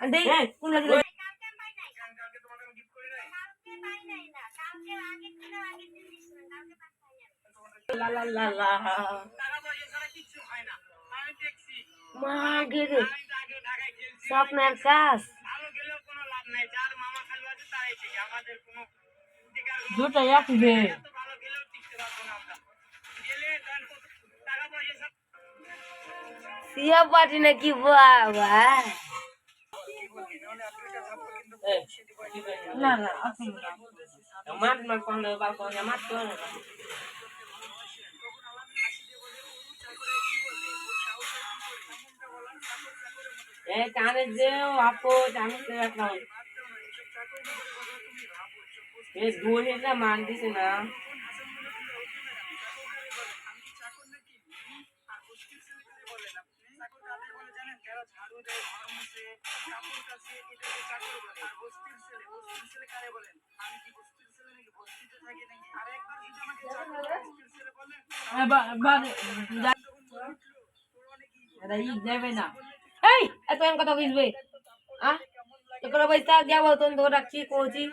দেই কোন লাগে লা লা লা লা মা গেরে স্বপ্নের কাজ দুটো একবে সিয়া পাটি নাকি বাবা না না আসলে না মাত মাত কোন বালকন মাত কোন এ কানে যে আপো জানি তো রাখলাম এ দুহে না মান দিছে না যাবে না এই এত কথা বুঝবে আহ তোর পয়সা গিয়া বলতো রাখছি কৌছি